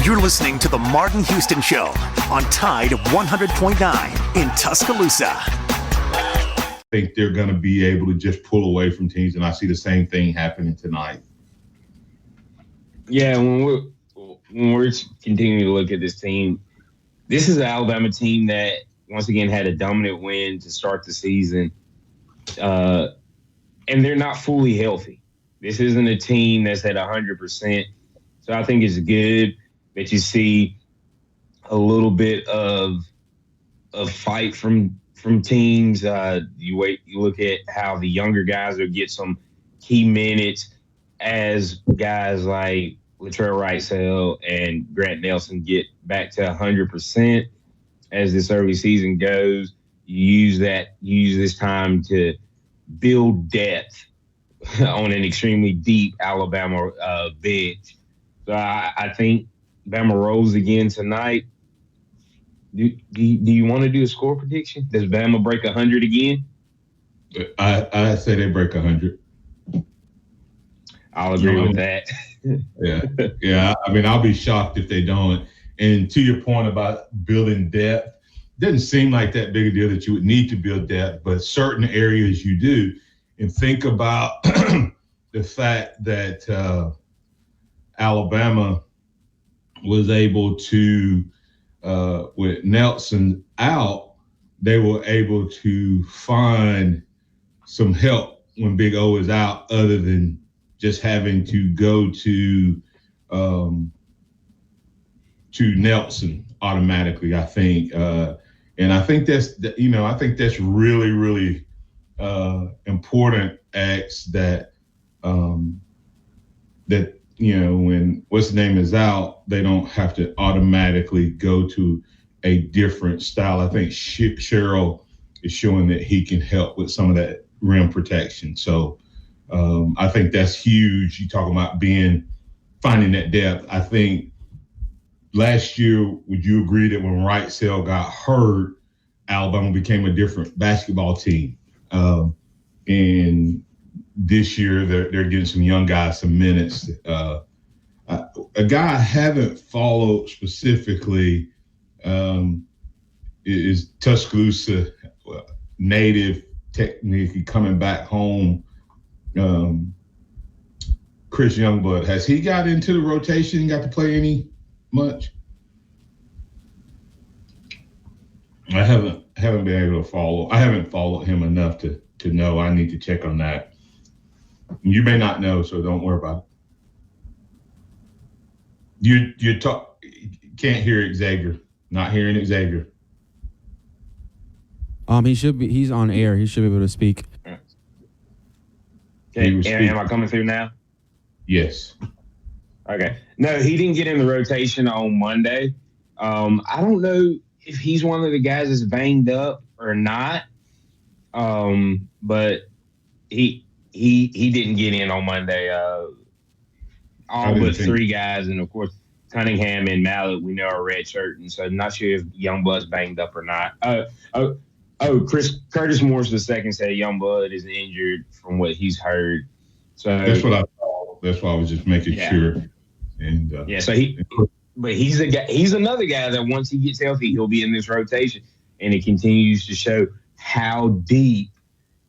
You're listening to The Martin Houston Show on Tide 100.9 in Tuscaloosa. I think they're going to be able to just pull away from teams, and I see the same thing happening tonight. Yeah, when we're continuing to look at this team, this is an Alabama team that, once again, had a dominant win to start the season, and they're not fully healthy. This isn't a team that's at 100%. So I think it's good that you see a little bit of fight from teams. You look at how the younger guys will get some key minutes as guys like Latrell Wrightsell and Grant Nelson get back to 100% as this early season goes. You use this time to build depth on an extremely deep Alabama bench. So I think Bama rolls again tonight. Do you want to do a score prediction? Does Bama break 100 again? I say they break 100. I'll agree with that. Yeah. I mean, I'll be shocked if they don't. And to your point about building depth, it doesn't seem like that big a deal that you would need to build depth, but certain areas you do. And think about the fact that Alabama was able to, with Nelson out, they were able to find some help when Big O is out, other than just having to go to Nelson automatically, I think. And I think that's really, really important acts that when what's the name is out, they don't have to automatically go to a different style. I think Sherrill is showing that he can help with some of that rim protection. So I think that's huge. You talk about finding that depth. I think last year, would you agree that when Wrightsell got hurt, Alabama became a different basketball team? And this year, they're getting some young guys some minutes. A guy I haven't followed specifically is Tuscaloosa native, technically coming back home. Chris Youngblood, has he got into the rotation? Got to play any much? I haven't been able to follow. I haven't followed him enough to know. I need to check on that. You may not know, so don't worry about it. You can't hear Xavier. Not hearing Xavier. He should be. He's on air. He should be able to speak. Okay. Am I coming through now? Yes. Okay. No, he didn't get in the rotation on Monday. I don't know if he's one of the guys that's banged up or not. But he didn't get in on Monday. All but three guys, and of course Cunningham and Mallett we know are redshirting, so I'm not sure if Youngblood's banged up or not. Curtis Morris II said Youngblood is injured from what he's heard. So that's what I thought. That's why I was just making sure. And so he's a guy. He's another guy that once he gets healthy, he'll be in this rotation, and it continues to show how deep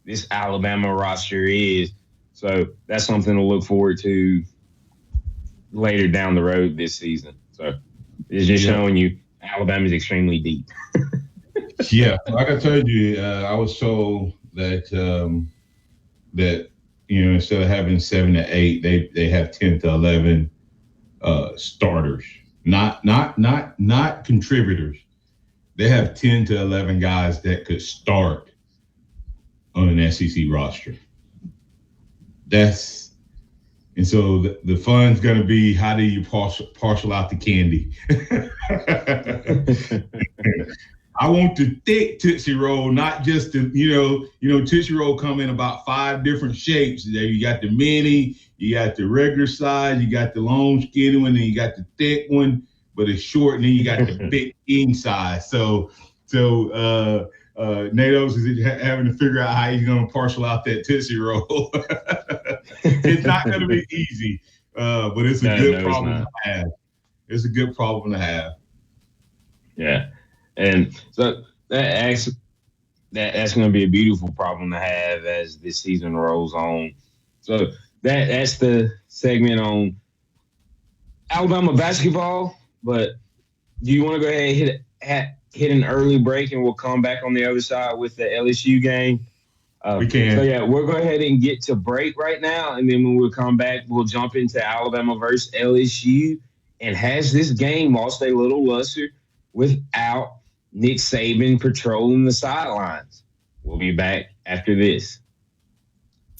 this Alabama roster is. So that's something to look forward to later down the road this season. So it's just showing you Alabama is extremely deep. Yeah, like I told you, I was told that instead of having 7 to 8, they have 10 to 11 starters, not contributors. They have 10 to 11 guys that could start on an SEC roster. And so the fun's going to be, how do you parcel out the candy? I want the thick Tootsie Roll, not just the, Tootsie Roll come in about 5 different shapes. There you got the mini, you got the regular size, you got the long skinny one, and you got the thick one, but it's short, and then you got the big king size. So Natos is having to figure out how he's going to parcel out that Tootsie Roll. It's not going to be easy, but it's a good problem to have. It's a good problem to have. Yeah. And so that's going to be a beautiful problem to have as this season rolls on. So that's the segment on Alabama basketball. But do you want to go ahead and hit an early break, and we'll come back on the other side with the LSU game? We can. So, yeah, we'll go ahead and get to break right now, and then when we come back, we'll jump into Alabama versus LSU. And has this game lost a little luster without Nick Saban patrolling the sidelines? We'll be back after this.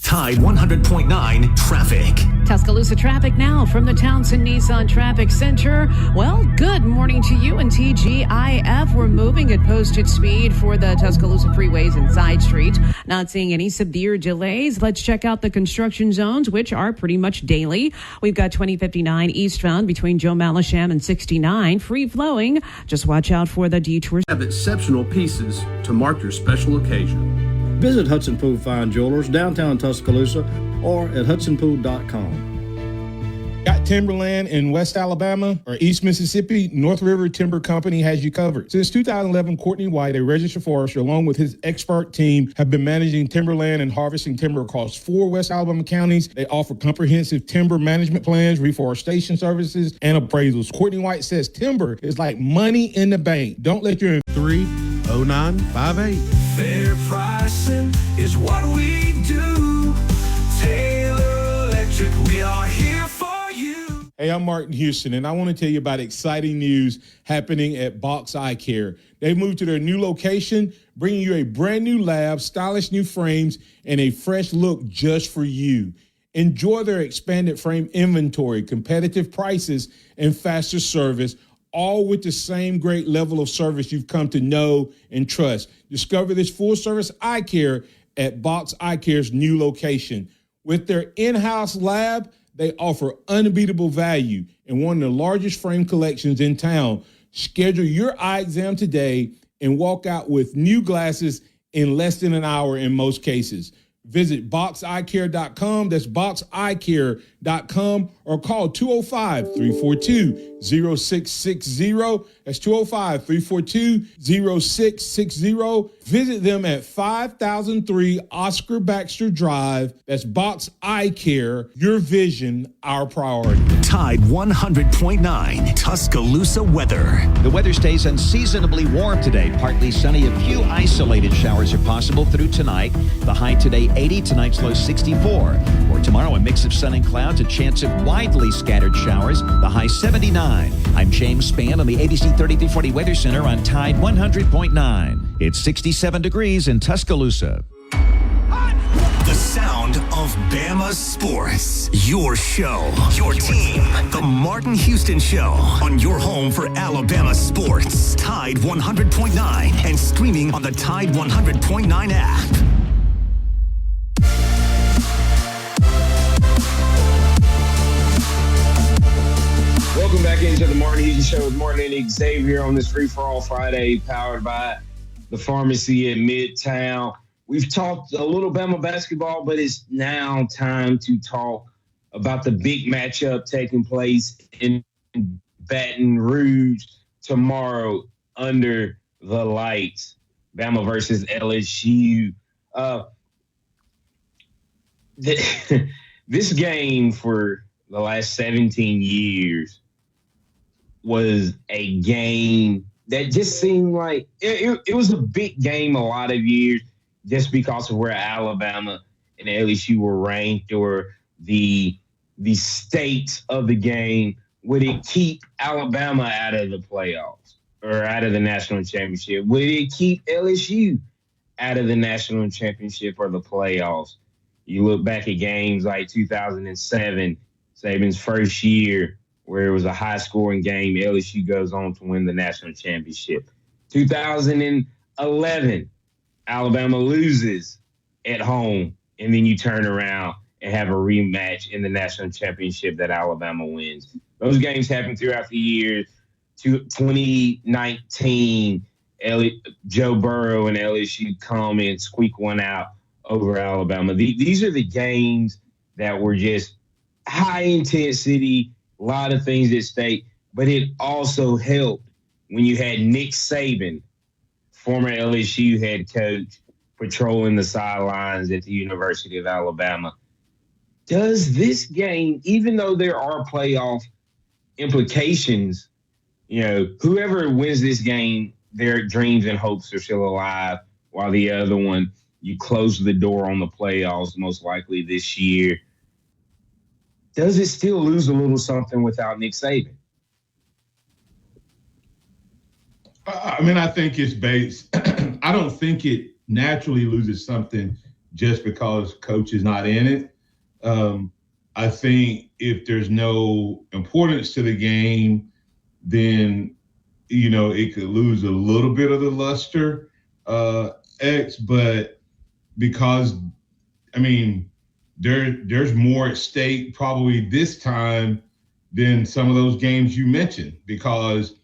Tide 100.9 traffic. Tuscaloosa traffic now from the Townsend Nissan Traffic Center. Well, good morning to you and TGIF. We're moving at posted speed for the Tuscaloosa freeways and side streets. Not seeing any severe delays. Let's check out the construction zones, which are pretty much daily. We've got 2059 eastbound between Joe Malisham and 69, free flowing. Just watch out for the detours. Have exceptional pieces to mark your special occasion. Visit Hudson Pool Fine Jewelers, downtown Tuscaloosa, or at hudsonpool.com. Got timberland in West Alabama or East Mississippi? North River Timber Company has you covered. Since 2011, Courtney White, a registered forester, along with his expert team, have been managing timberland and harvesting timber across 4 West Alabama counties. They offer comprehensive timber management plans, reforestation services, and appraisals. Courtney White says timber is like money in the bank. Don't let your 30958. Fair pricing is what we do. Taylor Electric, we are here for you. Hey, I'm Martin Houston, and I want to tell you about exciting news happening at Box Eye Care. They've moved to their new location, bringing you a brand new lab, stylish new frames, and a fresh look just for you. Enjoy their expanded frame inventory, competitive prices, and faster service, all with the same great level of service you've come to know and trust. Discover this full-service eye care at Box Eye Care's new location. With their in-house lab, they offer unbeatable value and one of the largest frame collections in town. Schedule your eye exam today and walk out with new glasses in less than an hour in most cases. Visit boxeyecare.com. That's boxeyecare.com, or call 205-342-0660. That's 205-342-0660. Visit them at 5003 Oscar Baxter Drive. That's Box Eye Care. Your vision, our priority. Tide 100.9 Tuscaloosa weather. The weather stays unseasonably warm today. Partly sunny. A few isolated showers are possible through tonight. The high today 80, tonight's low 64. For tomorrow, a mix of sun and clouds, a chance of widely scattered showers. The high 79. I'm James Spann on the ABC 3340 Weather Center on Tide 100.9. It's 67 degrees in Tuscaloosa. The sound of Bama sports. Your show, your team. The Martin Houston Show on your home for Alabama sports. Tide 100.9 and streaming on the Tide 100.9 app. Welcome back into the Martin Houston Show with Martin and Xavier on this Free For All Friday, powered by the pharmacy at Midtown. We've talked a little Bama basketball, but it's now time to talk about the big matchup taking place in Baton Rouge tomorrow under the lights. Bama versus LSU. This game for the last 17 years was a game that just seemed like it was a big game a lot of years just because of where Alabama and LSU were ranked, or the state of the game. Would it keep Alabama out of the playoffs or out of the national championship? Would it keep LSU out of the national championship or the playoffs? You look back at games like 2007, Saban's first year, where it was a high-scoring game. LSU goes on to win the national championship. 2011, Alabama loses at home, and then you turn around and have a rematch in the national championship that Alabama wins. Those games happen throughout the years. 2019, Joe Burrow and LSU come and squeak one out over Alabama. These are the games that were just high intensity, a lot of things at stake. but it also helped when you had Nick Saban, former LSU head coach, patrolling the sidelines at the University of Alabama. Does this game, even though there are playoff implications, whoever wins this game, their dreams and hopes are still alive, while the other one, you close the door on the playoffs most likely this year. Does it still lose a little something without Nick Saban? I mean, I think it's based. I don't think it naturally loses something just because coach is not in it. I think if there's no importance to the game, then, it could lose a little bit of the luster, but because, there's more at stake probably this time than some of those games you mentioned, because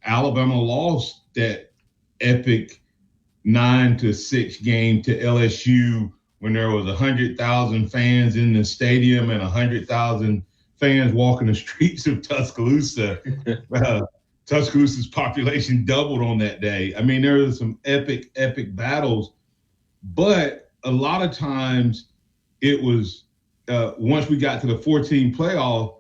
Alabama lost that epic 9-6 game to LSU when there was 100,000 fans in the stadium and 100,000 fans walking the streets of Tuscaloosa. Tuscaloosa's population doubled on that day. I mean, there were some epic battles, but a lot of times it was once we got to the 14 playoff,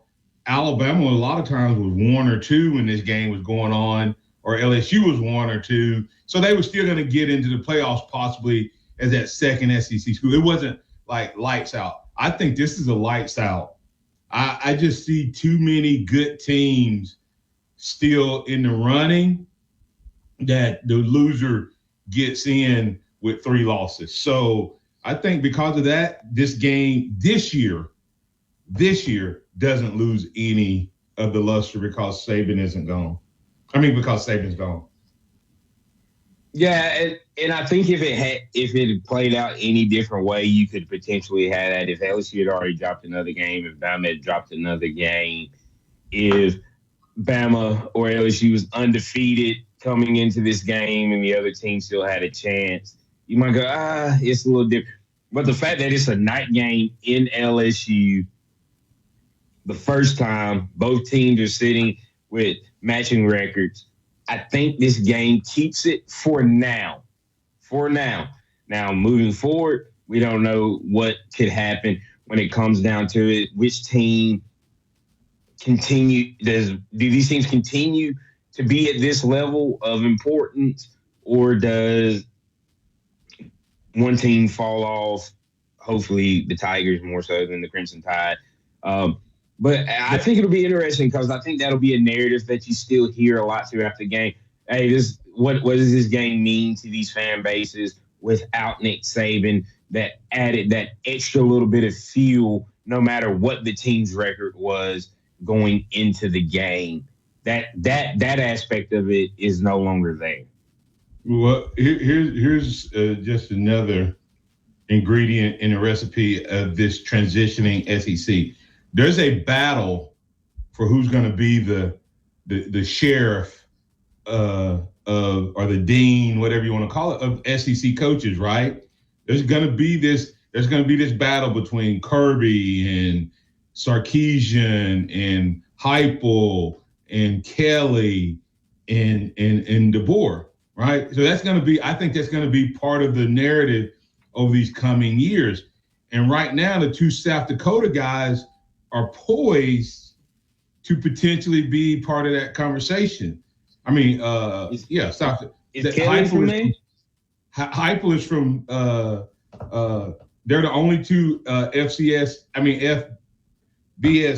Alabama a lot of times was 1 or 2 when this game was going on, or LSU was 1 or 2. So they were still going to get into the playoffs possibly as that second SEC school. It wasn't like lights out. I think this is a lights out. I just see too many good teams still in the running that the loser gets in with 3 losses. So I think because of that, this game this year doesn't lose any of the luster because Saban isn't gone. Because Saban's gone. Yeah, and I think if it had played out any different way, you could potentially have that. If LSU had already dropped another game, if Bama had dropped another game, if Bama or LSU was undefeated coming into this game and the other team still had a chance, you might go, it's a little different. But the fact that it's a night game in LSU, the first time both teams are sitting with matching records, I think this game keeps it for now. Now, moving forward, we don't know what could happen when it comes down to it. Which team do these teams continue to be at this level of importance, or does one team fall off? Hopefully the Tigers more so than the Crimson Tide. But I think it'll be interesting because I think that'll be a narrative that you still hear a lot throughout the game. Hey, what does this game mean to these fan bases without Nick Saban? That added that extra little bit of fuel, no matter what the team's record was going into the game. That aspect of it is no longer there. Well, here's just another ingredient in the recipe of this transitioning SEC. There's a battle for who's going to be the sheriff or the dean, whatever you want to call it, of SEC coaches, right? There's going to be this battle between Kirby and Sarkisian and Heupel and Kelly and DeBoer, right? So I think that's going to be part of the narrative over these coming years. And right now, the 2 South Dakota guys are poised to potentially be part of that conversation. South. Is Kelly from there? Heupel is from. They're the only 2 FBS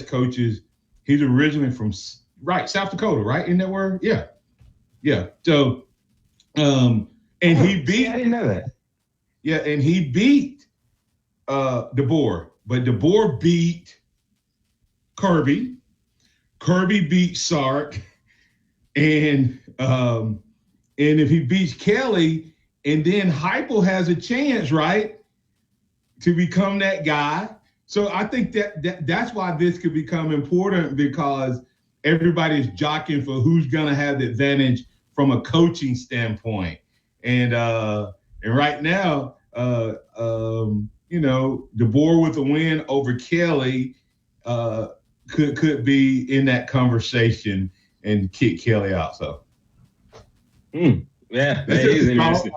coaches. He's originally from South Dakota, right? Isn't that where? Yeah. So, and he beat. I didn't know that. Yeah, and he beat DeBoer, but DeBoer beat Kirby. Kirby beat Sark, and if he beats Kelly, and then Heupel has a chance, right, to become that guy. So I think that's why this could become important, because everybody's jockeying for who's going to have the advantage from a coaching standpoint, and right now, DeBoer with a win over Kelly could be in that conversation. and kick Kelly out. So, yeah, that is interesting.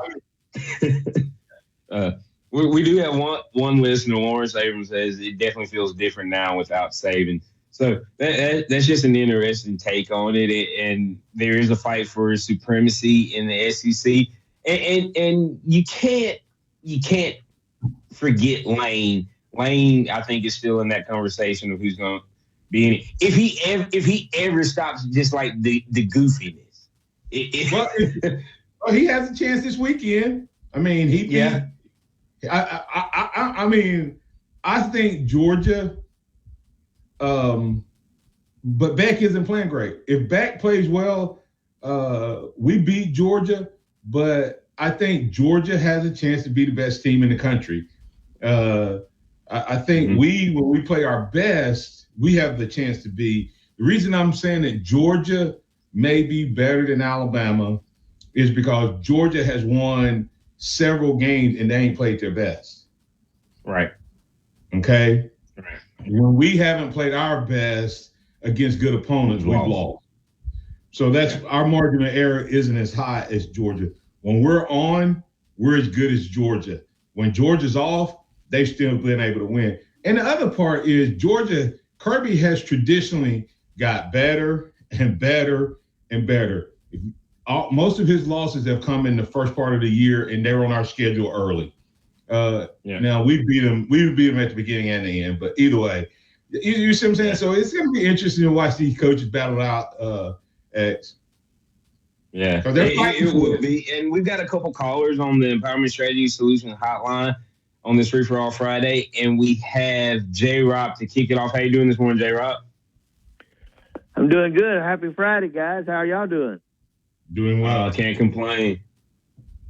We do have one listener, Lawrence Abrams, says it definitely feels different now without Saban. So that's just an interesting take on it. And there is a fight for supremacy in the SEC, and you can't forget Lane. Lane, I think, is still in that conversation of who's going to be in it. If he ever stops just like the goofiness. Well, he has a chance this weekend. I mean, I mean, I think Georgia, but Beck isn't playing great. If Beck plays well, we beat Georgia, but I think Georgia has a chance to be the best team in the country. I think when we play our best, we have the chance to be. The reason I'm saying that Georgia may be better than Alabama is because Georgia has won several games and they ain't played their best. Right. Okay? Right. When we haven't played our best against good opponents, we've lost. So that's our margin of error isn't as high as Georgia. When we're on, we're as good as Georgia. When Georgia's off, they've still been able to win. And the other part is Georgia, Kirby has traditionally got better and better and better. Most of his losses have come in the first part of the year, and they were on our schedule early. Now we beat them at the beginning and the end, but either way, you see what I'm saying? So it's going to be interesting to watch these coaches battle out X. Yeah, it will be. And we've got a couple callers on the Empowerment Strategy Solutions hotline on this Free for All Friday, and we have J-Rob to kick it off. How you doing this morning, J-Rob? I'm doing good. Happy Friday, guys. How are y'all doing? Doing well. Can't complain.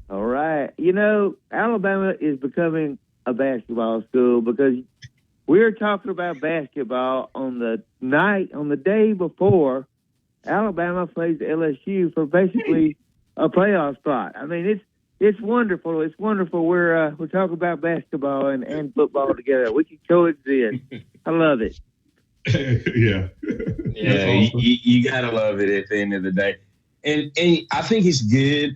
All right. You know, Alabama is becoming a basketball school because we're talking about basketball on the day before Alabama plays LSU for basically a playoff spot. I mean, it's wonderful. It's wonderful. We're talking about basketball and football together. We can coexist. I love it. Yeah. Yeah, awesome. you gotta love it at the end of the day. And I think it's good.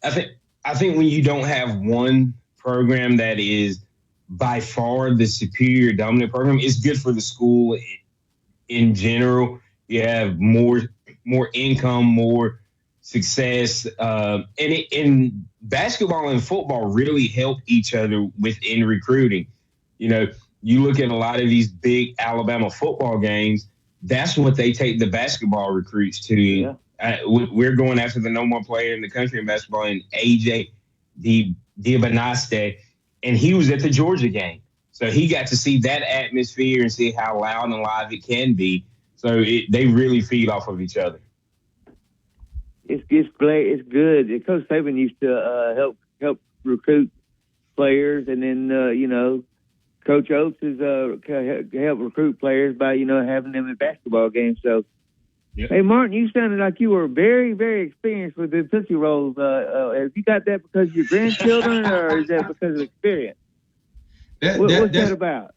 I think when you don't have one program that is by far the superior dominant program, it's good for the school in general. You have more income, more success, and basketball and football really help each other within recruiting. You know, you look at a lot of these big Alabama football games. That's what they take the basketball recruits to. Yeah. We're going after the number one player in the country in basketball, and AJ Diabanaste, and he was at the Georgia game. So he got to see that atmosphere and see how loud and live it can be. So they really feed off of each other. It's great. It's good. Coach Saban used to help recruit players, and then Coach Oates has helped recruit players by having them in basketball games. So. Yep. Hey, Martin, you sounded like you were very, very experienced with the Tootsie Rolls. Have you got that because of your grandchildren, or is that because of experience? What's that about?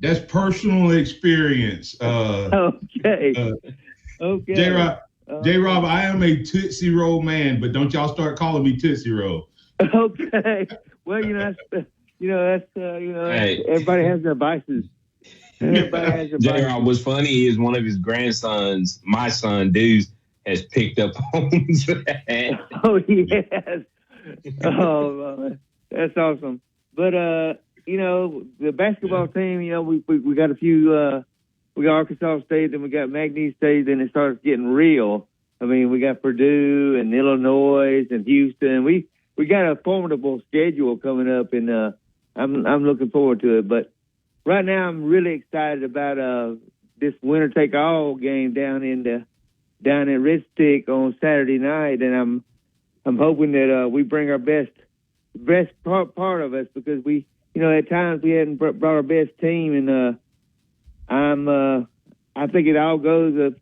That's personal experience. Okay. J-Rob, I am a Tootsie Roll man, but don't y'all start calling me Tootsie Roll. Okay. Well, everybody has their vices. J-Rob, what's funny is one of his grandsons, my son, Deuce, has picked up on that. Oh, yes. Oh, that's awesome. But, the basketball team, we got a few, we got Arkansas State, then we got McNeese State, then it starts getting real. I mean, we got Purdue and Illinois and Houston. We got a formidable schedule coming up, and I'm looking forward to it. But right now, I'm really excited about this winner take all game down at Red Stick on Saturday night, and I'm hoping that we bring our best part of us, because we at times we hadn't brought our best team, and I think it all goes.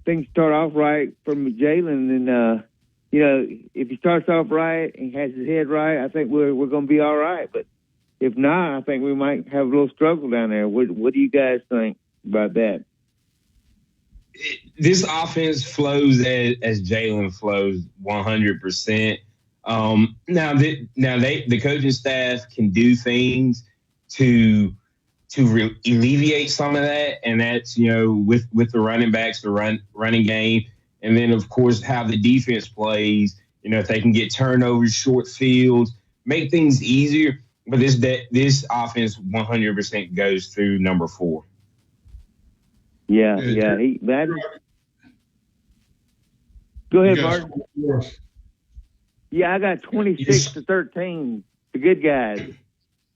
Things start off right from Jalen, and if he starts off right and has his head right, I think we're going to be all right. But if not, I think we might have a little struggle down there. What do you guys think about that? this offense flows as Jalen flows 100%. Now the coaching staff can do things to alleviate some of that, and that's with the running backs, the running game, and then of course how the defense plays. If they can get turnovers, short fields, make things easier. But this offense 100% goes through number 4. Yeah. Go ahead, Martin. Yeah, I got 26-13. The good guys.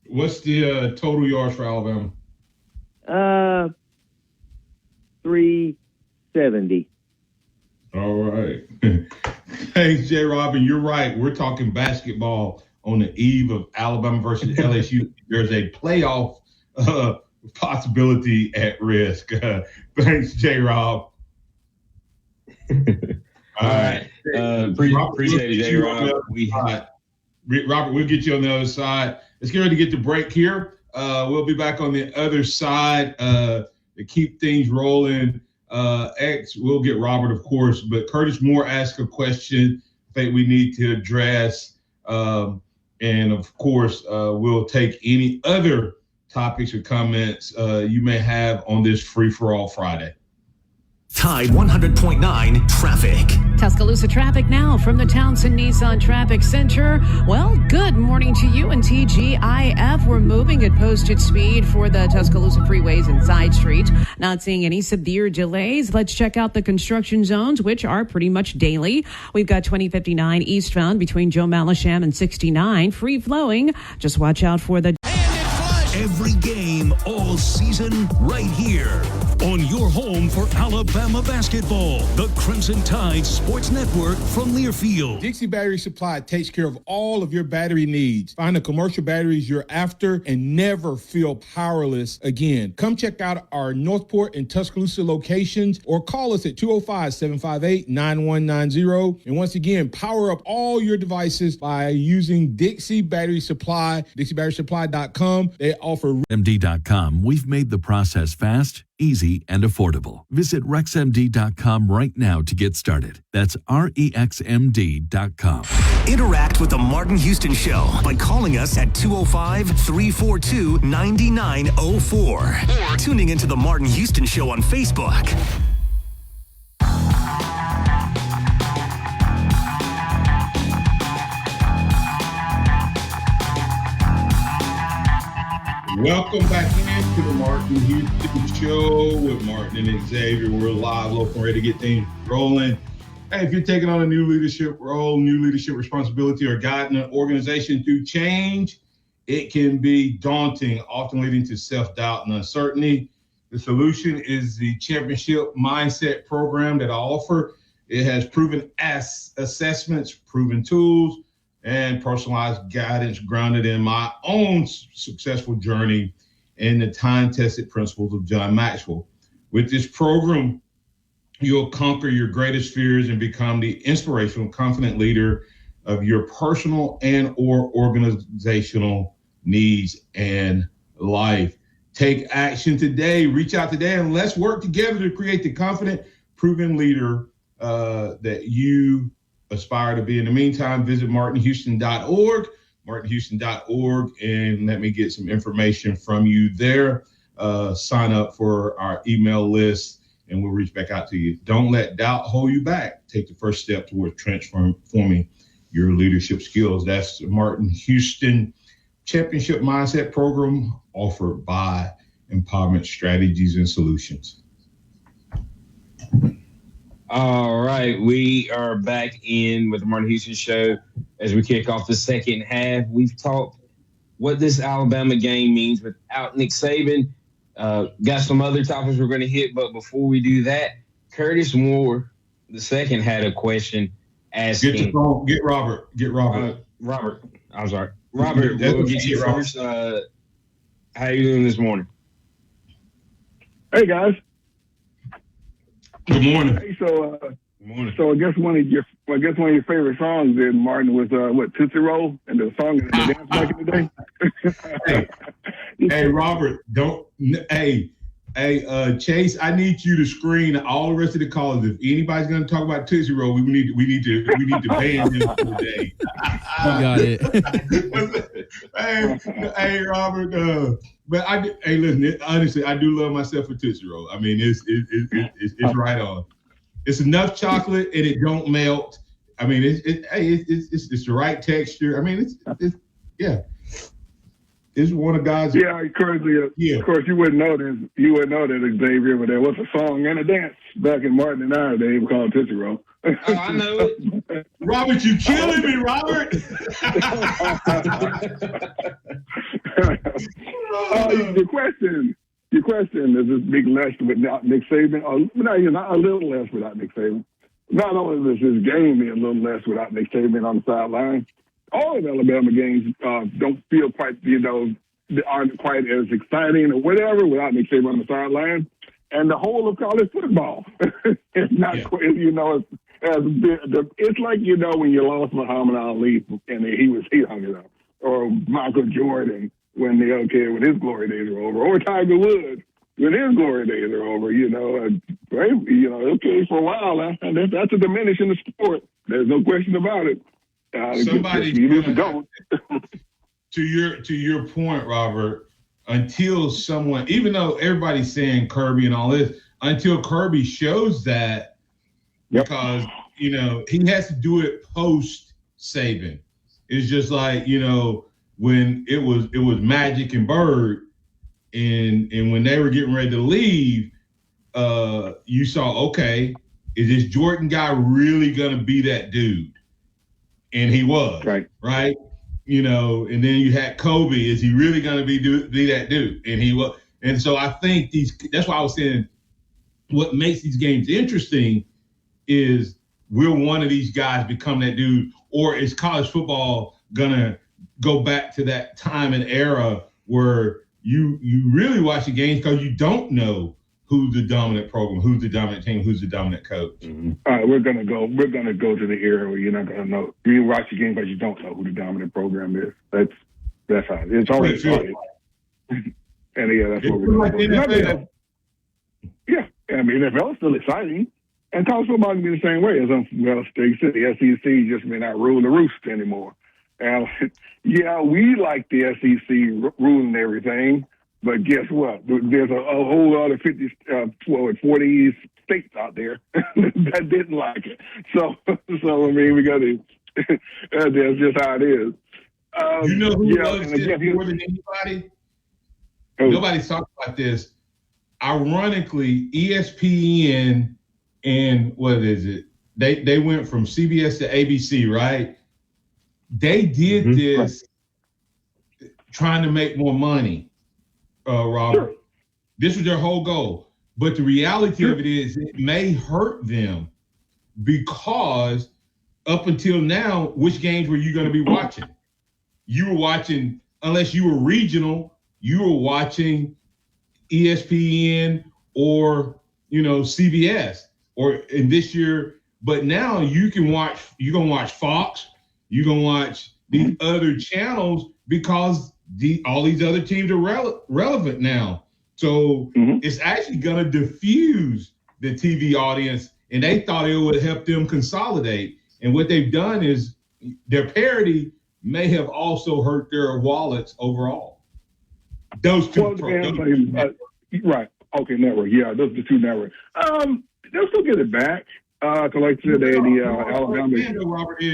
What's the total yards for Alabama? 370. All right. Thanks, J. Robin. You're right. We're talking basketball on the eve of Alabama versus LSU. There's a playoff possibility at risk. Thanks, J. Rob. All right. Appreciate it, J. Rob. Robert, we'll get you on the other side. Let's get ready to get the break here. We'll be back on the other side to keep things rolling. We'll get Robert, of course, but Curtis Moore asked a question I think we need to address. And, of course, we'll take any other topics or comments you may have on this Free-for-All Friday. Tide 100.9 traffic. Tuscaloosa traffic now from the Townsend Nissan Traffic Center. Well, good morning to you and TGIF. We're moving at posted speed for the Tuscaloosa freeways and side streets. Not seeing any severe delays. Let's check out the construction zones, which are pretty much daily. We've got 2059 eastbound between Joe Malisham and 69, free flowing. Just watch out for the... Every game all season right here on your home for Alabama basketball. The Crimson Tide Sports Network from Learfield. Dixie Battery Supply takes care of all of your battery needs. Find the commercial batteries you're after and never feel powerless again. Come check out our Northport and Tuscaloosa locations or call us at 205-758-9190. And once again, power up all your devices by using Dixie Battery Supply, DixieBatterySupply.com. They offer RexMD.com. We've made the process fast, easy, and affordable. Visit RexMD.com right now to get started. That's RexMD.com. Interact with the Martin Houston Show by calling us at 205-342-9904 or tuning into the Martin Houston Show on Facebook. Welcome back into the Martin Houston Show with Martin and Xavier. We're live, local, ready to get things rolling. Hey, if you're taking on a new leadership role, new leadership responsibility, or guiding an organization through change, it can be daunting, often leading to self-doubt and uncertainty. The solution is the Championship Mindset program that I offer. It has proven assessments, proven tools, and personalized guidance grounded in my own successful journey and the time-tested principles of John Maxwell. With this program, you'll conquer your greatest fears and become the inspirational, confident leader of your personal and or organizational needs and life. Take action today. Reach out today, and let's work together to create the confident, proven leader that you aspire to be. In the meantime, visit martinhouston.org, and let me get some information from you there. Sign up for our email list, and we'll reach back out to you. Don't let doubt hold you back. Take the first step towards transforming your leadership skills. That's the Martin Houston Championship Mindset program offered by Empowerment Strategies and Solutions. All right, we are back in with the Martin Houston Show as we kick off the second half. We've talked what this Alabama game means without Nick Saban. Got some other topics we're going to hit, but before we do that, Curtis Moore II had a question asking. Get Robert. Robert, I'm sorry. Robert, we'll get you first. How are you doing this morning? Hey, guys. Good morning. Hey, so I guess one of your favorite songs, then Martin, was Tootsie Roll, and the song and the dance back in the day. Hey, Robert, Hey, Chase, I need you to screen all the rest of the callers. If anybody's going to talk about Tootsie Roll, we need to ban them for the day. You got it. hey, Robert. But listen. Honestly, I do love myself a Tootsie Roll. I mean, it's right on. It's enough chocolate and it don't melt. I mean, it's the right texture. I mean, it's It's one of God's. Yeah, of course, of course, you wouldn't know this. You wouldn't know that, Xavier, but there was a song and a dance back in Martin and our day called Tootsie Roll. Oh, I know it. Robert, you killing me, Robert. Your question is this big less without Nick Saban, or not a little less without Nick Saban. Not only does this game be a little less without Nick Saban on the sideline, all of Alabama games don't feel quite, aren't quite as exciting or whatever without Nick Saban on the sideline. And the whole of college football is not quite, it's like, when you lost Muhammad Ali and he hung it up, or Michael Jordan when his glory days are over, or Tiger Woods when his glory days are over, okay, for a while, that's a diminish in the sport. There's no question about it. Somebody don't. to your point, Robert, until someone, even though everybody's saying Kirby and all this, until Kirby shows that, because he has to do it post Saban. It's just like when it was Magic and Bird, and when they were getting ready to leave, you saw, okay, is this Jordan guy really gonna be that dude? And he was, right? And then you had Kobe. Is he really going to be that dude? And he was. And so I think that's why I was saying what makes these games interesting is, will one of these guys become that dude, or is college football going to go back to that time and era where you really watch the games because you don't know who's the dominant program, who's the dominant team, who's the dominant coach. Mm-hmm. All right, we're gonna go to the era where you're not gonna know. You watch the game, but you don't know who the dominant program is. That's how it's already started. And that's what we're going. Yeah, I mean, NFL is still exciting, and college football can be the same way. As they said, the SEC just may not rule the roost anymore. And we like the SEC ruling everything. But guess what? There's a whole other 40 states out there that didn't like it. So I mean, we got to. That's just how it is. Who loves this more than anybody? Nobody's talking about this. Ironically, ESPN and what is it? They went from CBS to ABC, right? They did this trying to make more money. Robert, sure. This was their whole goal. But the reality of it is it may hurt them because up until now, which games were you going to be watching? You were watching, unless you were regional, you were watching ESPN or, CBS or in this year. But now you're going to watch Fox, you're going to watch these other channels because all these other teams are relevant now. So it's actually going to diffuse the TV audience, and they thought it would help them consolidate. And what they've done is their parity may have also hurt their wallets overall. Those two. Right. Okay, network. Yeah, those are the two networks. They'll still get it back. Like I said, Alabama. Robert,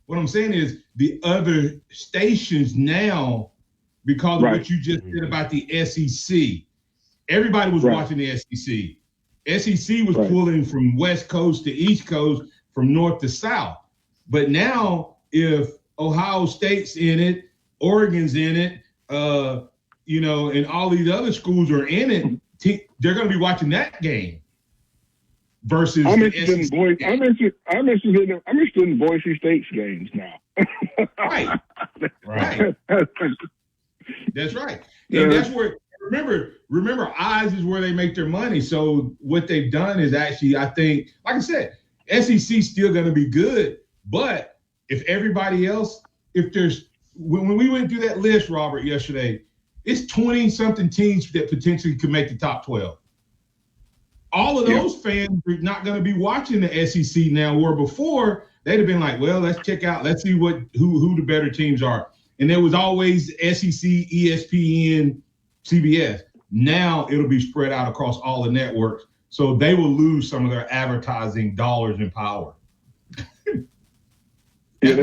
what I'm saying is the other stations now, because of what you just said about the SEC, everybody was watching the SEC. SEC was pulling from West Coast to East Coast, from North to South. But now, if Ohio State's in it, Oregon's in it, and all these other schools are in it, they're going to be watching that game. Versus I'm interested in Boise State's games now. Right. That's right. And that's where remember Oz is where they make their money. So what they've done is actually, I think, like I said, SEC's still going to be good. But if everybody else, when we went through that list, Robert, yesterday, it's 20 something teams that potentially could make the top 12. all of those fans are not going to be watching the SEC now, where before they'd have been like, well, let's check out, let's see who the better teams are. And there was always SEC, ESPN, CBS. Now it'll be spread out across all the networks. So they will lose some of their advertising dollars and power. There's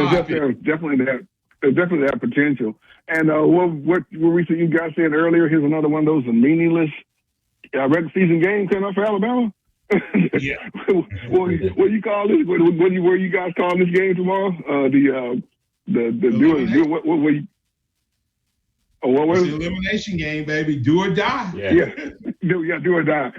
definitely that potential. And what you guys said earlier, here's another one of those meaningless regular season games coming up for Alabama. Yeah. What do you call this? What you guys calling this game tomorrow? What was the elimination game, baby? Do or die. Do or die.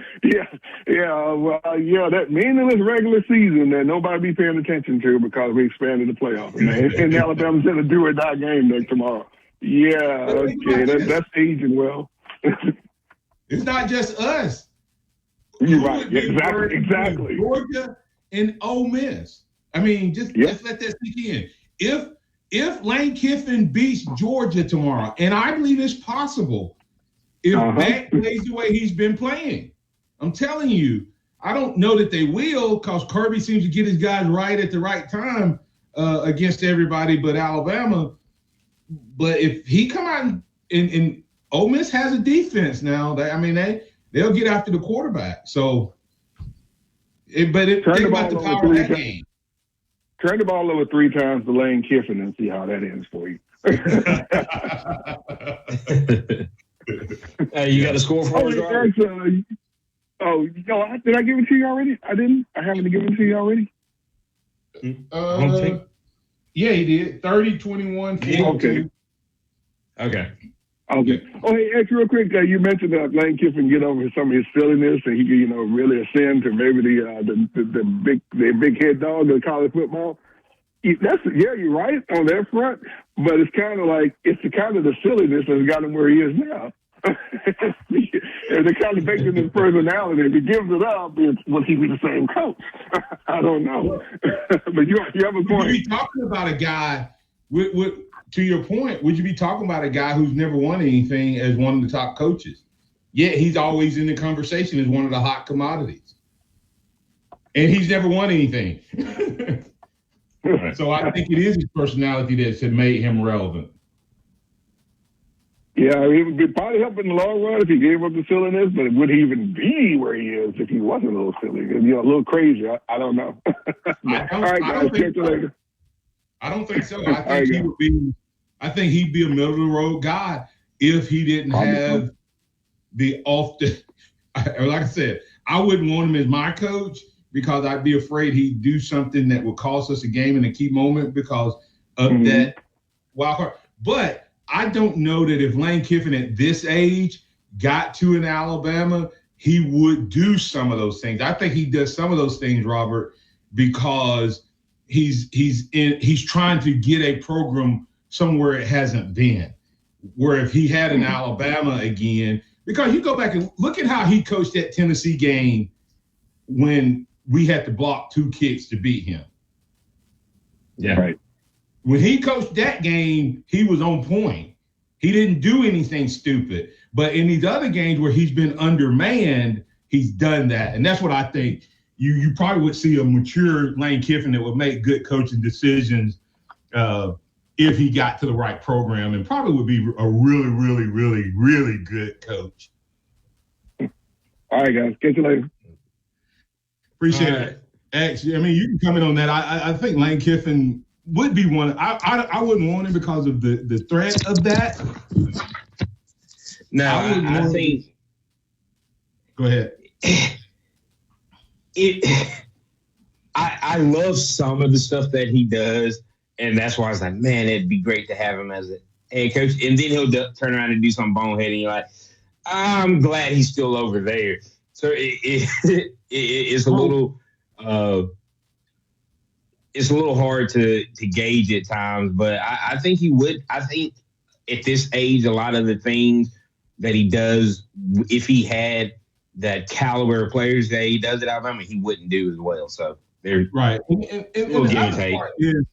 That meaningless regular season that nobody be paying attention to because we expanded the playoffs, man. And Alabama's in a do or die game next tomorrow. Yeah, okay, that's aging well. It's not just us. You're right. Exactly. Georgia and Ole Miss. I mean, just let that sink in. If Lane Kiffin beats Georgia tomorrow, and I believe it's possible, if Mac plays the way he's been playing, I'm telling you, I don't know that they will, because Kirby seems to get his guys right at the right time against everybody but Alabama. But if he come out and Ole Miss has a defense now, they'll get after the quarterback. So, think about the power of that game. Turn the ball over 3 times to Lane Kiffin and see how that ends for you. Hey, you got a score for us, Robert? Did I give it to you already? I didn't. I haven't given it to you already. Yeah, he did. 30-21. Okay. Oh, hey, actually, real quick, you mentioned that Lane Kiffin get over some of his silliness, and he could, really ascend to maybe the big head dog of college football. You're right on that front, but it's kind of like it's the kind of the silliness that's got him where he is now. They're kind of baked in his personality. If he gives it up, will he be the same coach? I don't know. But you have a point. Would you be talking about a guy to your point, would you be talking about a guy who's never won anything as one of the top coaches? Yet he's always in the conversation as one of the hot commodities. And he's never won anything. So I think it is his personality that's made him relevant. Yeah, it would probably help in the long run if he gave up the silliness, but would he even be where he is if he wasn't a little silly? A little crazy. I don't know. All right, guys, catch you later. I don't think so. I think he'd be a middle of the road guy if he didn't have like I said, I wouldn't want him as my coach because I'd be afraid he'd do something that would cost us a game in a key moment because of that wild card. But I don't know that if Lane Kiffin at this age got to an Alabama, he would do some of those things. I think he does some of those things, Robert, because he's trying to get a program somewhere it hasn't been. Where if he had an Alabama again, because you go back and look at how he coached that Tennessee game when we had to block 2 kicks to beat him. Yeah. Right. When he coached that game, he was on point. He didn't do anything stupid. But in these other games where he's been undermanned, he's done that. And that's what I think. You probably would see a mature Lane Kiffin that would make good coaching decisions if he got to the right program, and probably would be a really, really, really, really good coach. All right, guys. Catch you later. Appreciate it. Actually, you can comment on that. I think Lane Kiffin would be one. I wouldn't want him because of the threat of that. No, I think. Go ahead. I love some of the stuff that he does, and that's why I was like, man, it'd be great to have him as a head coach. And then he'll turn around and do some bonehead, and you're like, I'm glad he's still over there. So it's a little hard to gauge at times, but I think he would. I think at this age, a lot of the things that he does, if he had that caliber of players that he does at Alabama, he wouldn't do as well. So they're right. And the other part is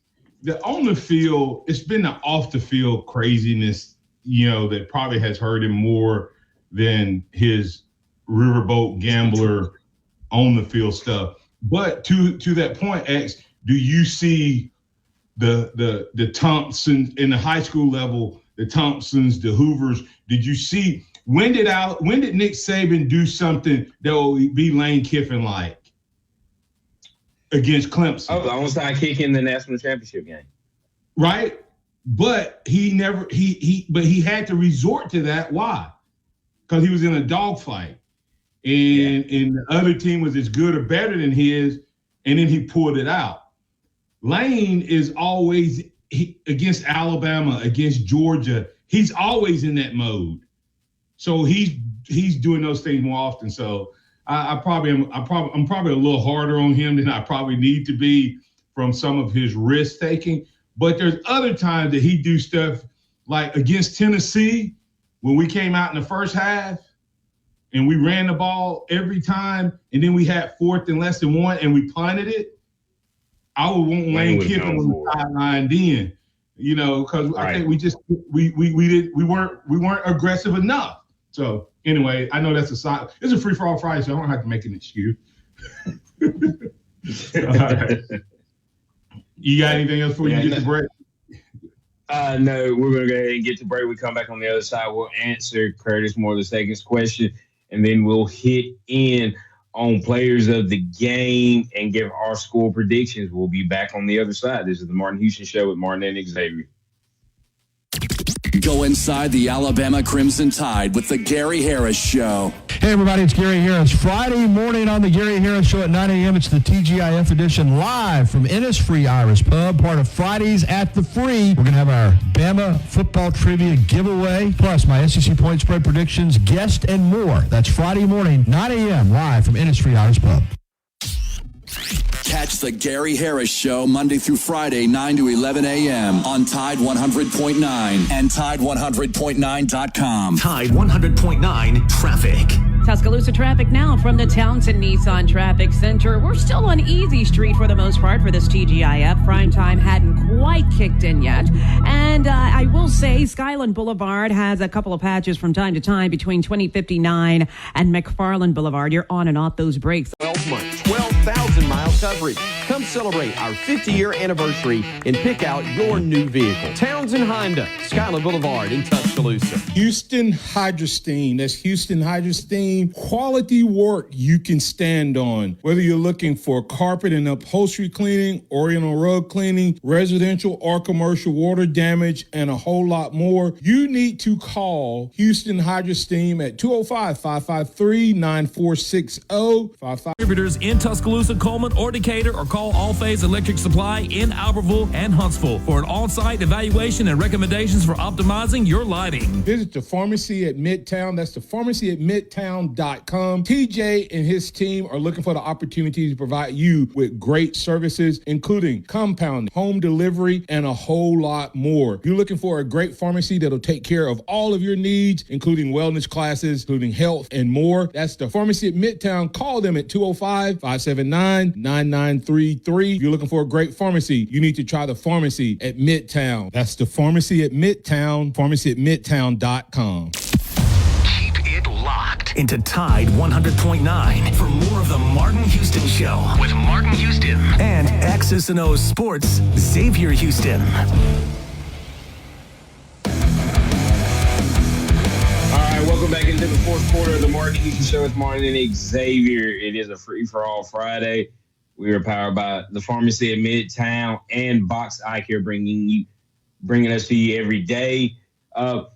on the field, it's been the off the field craziness, that probably has hurt him more than his riverboat gambler on the field stuff. But to that point, X, do you see the Thompson in the high school level, the Thompsons, the Hoovers? Did you see when did Nick Saban do something that will be Lane Kiffin like against Clemson? Oh, the onside kick in the national championship game. Right? But he had to resort to that. Why? Because he was in a dogfight. And the other team was as good or better than his, and then he pulled it out. Lane is always against Alabama, against Georgia. He's always in that mode. So he's doing those things more often. So I'm probably a little harder on him than I probably need to be from some of his risk taking. But there's other times that he do stuff like against Tennessee when we came out in the first half and we ran the ball every time, and then we had 4th and less than 1 and we punted it. I would want Lane Kiffin on the sideline then, because I think we weren't aggressive enough. So anyway, I know it's a free for all Friday, so I don't have to make an excuse. All right. You got anything else before you get to break? No, we're going to go ahead and get to break. We come back on the other side. We'll answer Curtis Moore II's question, and then we'll hit in on players of the game and give our score predictions. We'll be back on the other side. This is the Martin Houston Show with Martin and Xavier. Go inside the Alabama Crimson Tide with the Gary Harris Show. Hey, everybody, it's Gary Harris. Friday morning on the Gary Harris Show at 9 a.m. It's the TGIF edition live from Innisfree Irish Pub, part of Fridays at the Free. We're going to have our Bama football trivia giveaway, plus my SEC point spread predictions, guest, and more. That's Friday morning, 9 a.m. live from Innisfree Irish Pub. Catch the Gary Harris Show Monday through Friday, 9 to 11 a.m. on Tide 100.9 and Tide100.9.com. Tide 100.9 traffic. Tuscaloosa traffic now from the Townsend Nissan Traffic Center. We're still on Easy Street for the most part for this TGIF. Prime time hadn't quite kicked in yet. And I will say Skyland Boulevard has a couple of patches from time to time between 2059 and McFarland Boulevard. You're on and off those brakes. 12 months, 12,000 mile coverage. Come celebrate our 50-year anniversary and pick out your new vehicle. Townsend Honda, Skyland Boulevard in Tuscaloosa. Houston Hydrosteam. That's Houston Hydrosteam. Quality work you can stand on. Whether you're looking for carpet and upholstery cleaning, oriental rug cleaning, residential or commercial water damage, and a whole lot more, you need to call Houston Hydrosteam at 205-553-9460. Distributors in Tuscaloosa, Coleman, or Decatur, or call All Phase Electric Supply in Albertville and Huntsville for an on-site evaluation and recommendations for optimizing your lighting. Visit the pharmacy at Midtown. That's the pharmacy at Midtown.com. TJ and his team are looking for the opportunity to provide you with great services, including compounding, home delivery, and a whole lot more. You're looking for a great pharmacy that'll take care of all of your needs, including wellness classes, including health, and more. That's the pharmacy at Midtown. Call them at 205-579-9933. If you're looking for a great pharmacy, you need to try the pharmacy at Midtown. That's the pharmacy at Midtown, pharmacy at Midtown.com. Into Tide 100.9 for more of the Martin Houston Show with Martin Houston and X's and O's Sports, Xavier Houston. All right, welcome back into the fourth quarter of the Martin Houston Show with Martin and Xavier. It is a free-for-all Friday. We are powered by the pharmacy at Midtown and Box Eye Care, bringing us to you every day. To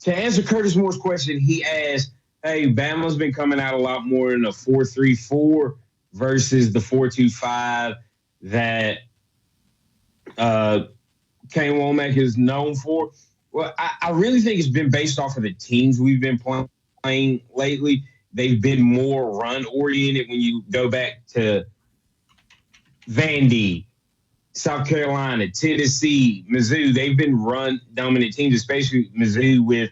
answer Curtis Moore's question, he asked, hey, Bama's been coming out a lot more in a 4-3-4 versus the 4-2-5 that Kane Womack is known for. Well, I really think it's been based off of the teams we've been playing lately. They've been more run-oriented when you go back to Vandy, South Carolina, Tennessee, Mizzou. They've been run-dominant teams, especially Mizzou with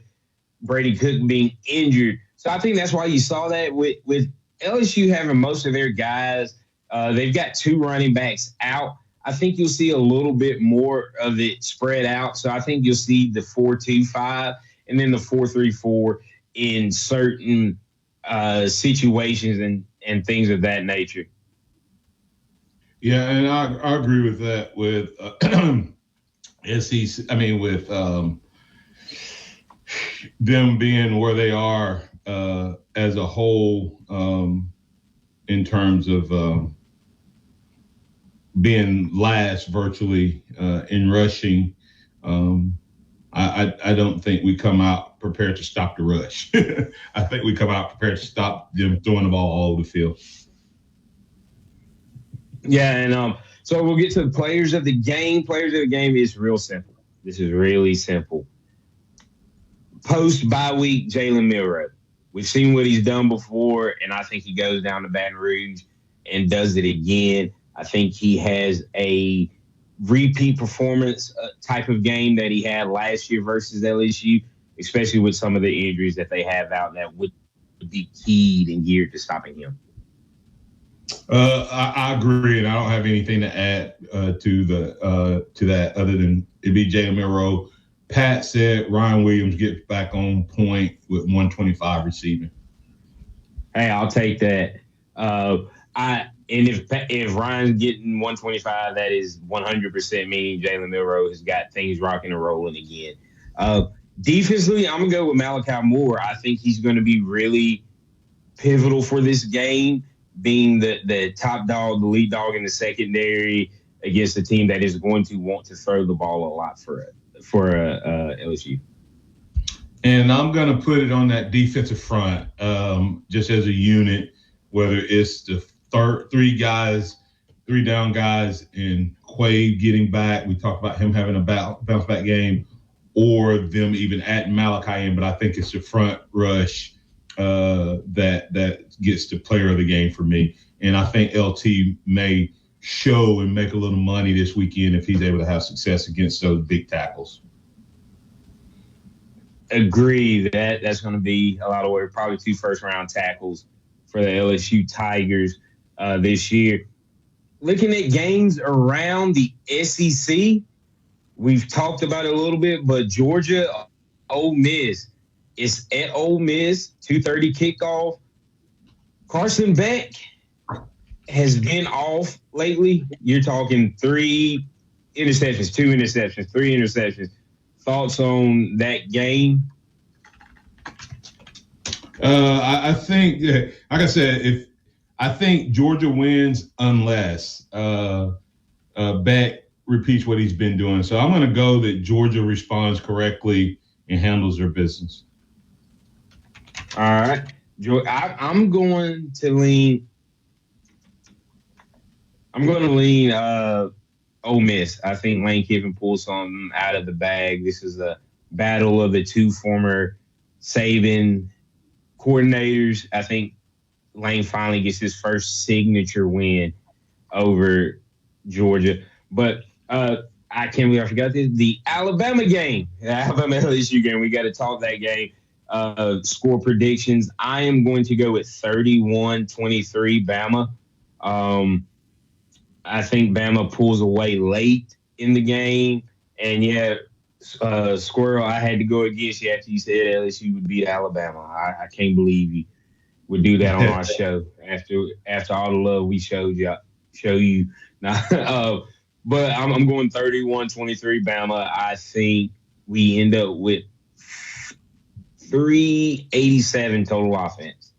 Brady Cook being injured. So I think that's why you saw that with LSU having most of their guys. They've got 2 running backs out. I think you'll see a little bit more of it spread out. So I think you'll see the 4-2-5 and then the 4-3-4 in certain situations and things of that nature. Yeah, and I agree with that. With SEC, I mean, with them being where they are as a whole, in terms of being last virtually in rushing. I don't think we come out prepared to stop the rush. I think we come out prepared to stop them throwing the ball all over the field. Yeah, and so we'll get to the players of the game. Players of the game is real simple. This is really simple. Post-bye week, Jalen Milroe. We've seen what he's done before, and I think he goes down to Baton Rouge and does it again. I think he has a repeat performance type of game that he had last year versus LSU, especially with some of the injuries that they have out that would be keyed and geared to stopping him. I agree, and I don't have anything to add to that other than it'd be Jalen Milroe. Pat said Ryan Williams gets back on point with 125 receiving. Hey, I'll take that. And if Ryan's getting 125, that is 100% meaning Jalen Milroe has got things rocking and rolling again. Defensively, I'm going to go with Malachi Moore. I think he's going to be really pivotal for this game, being the top dog, the lead dog in the secondary against a team that is going to want to throw the ball a lot for LSU. And I'm going to put it on that defensive front, just as a unit, whether it's the three down guys, and Quade getting back. We talked about him having a bounce back game, or them even adding Malachi in. But I think it's the front rush that gets the player of the game for me. And I think LT may show and make a little money this weekend if he's able to have success against those big tackles. Agree that's going to be a lot of work. Probably 2 first-round tackles for the LSU Tigers this year. Looking at games around the SEC, we've talked about it a little bit, but Georgia, Ole Miss. It's at Ole Miss, 2:30 kickoff. Carson Beck has been off lately. You're talking 3 interceptions, 2 interceptions, 3 interceptions. Thoughts on that game? I think, like I said, I think Georgia wins unless Beck repeats what he's been doing. So I'm going to go that Georgia responds correctly and handles their business. All right. I'm going to lean Ole Miss. I think Lane Kiffin pulls something out of the bag. This is a battle of the 2 former Saban coordinators. I think Lane finally gets his first signature win over Georgia. But I can't believe I forgot this. The Alabama game, the Alabama LSU game. We got to talk that game. Score predictions. I am going to go with 31-23 Bama. I think Bama pulls away late in the game. And, yeah, Squirrel, I had to go against you after you said LSU would beat Alabama. I can't believe you would do that on our show after all the love we show you. Now, but I'm going 31-23 Bama. I think we end up with 387 total offense.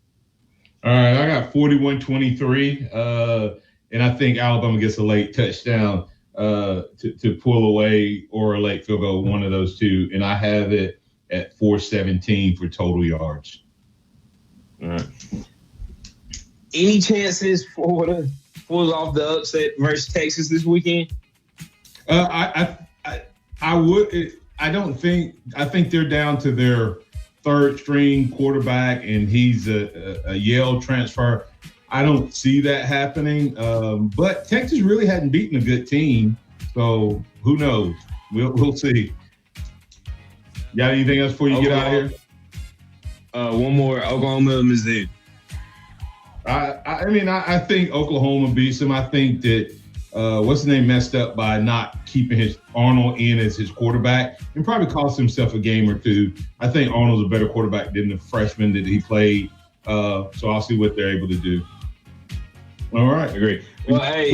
All right, I got 41-23, and I think Alabama gets a late touchdown to pull away, or a late field goal, one of those two, and I have it at 417 for total yards. All right. Any chances Florida pulls off the upset versus Texas this weekend? I would. I think they're down to their third string quarterback, and he's a Yale transfer. I don't see that happening. But Texas really hadn't beaten a good team, so who knows? We'll see. Got anything else before you get out of here? One more, Oklahoma, Mizzou. I think Oklahoma beats them. I think that what's his name messed up by not keeping his Arnold in as his quarterback and probably cost himself a game or two. I think Arnold's a better quarterback than the freshman that he played. So I'll see what they're able to do. All right. Agree. Well, hey,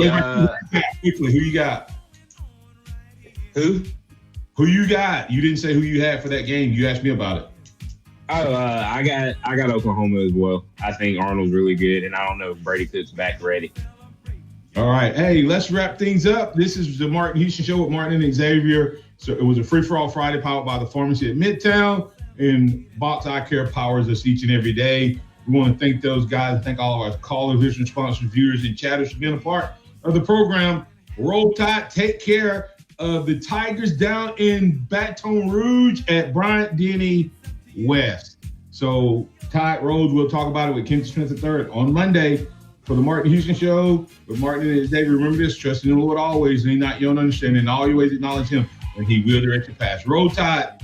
quickly, who you got? Who? Who you got? You didn't say who you had for that game. You asked me about it. Oh, I got Oklahoma as well. I think Arnold's really good, and I don't know if Brady Cook's back ready. All right. Hey, let's wrap things up. This is the Martin Houston Show with Martin and Xavier. So it was a free-for-all Friday powered by the pharmacy at Midtown, and Box Eye Care powers us each and every day. We want to thank those guys, thank all of our callers, listeners, sponsors, viewers, and chatters for being a part of the program. Roll Tide, take care of the Tigers down in Baton Rouge at Bryant-Denny West. So Tide Rose, we'll talk about it with Kent Smith III on Monday for the Martin Houston Show with Martin and Xavier. Remember this, trust in the Lord always, and not your own understanding. In all your ways acknowledge him, and he will direct your path. Roll Tide.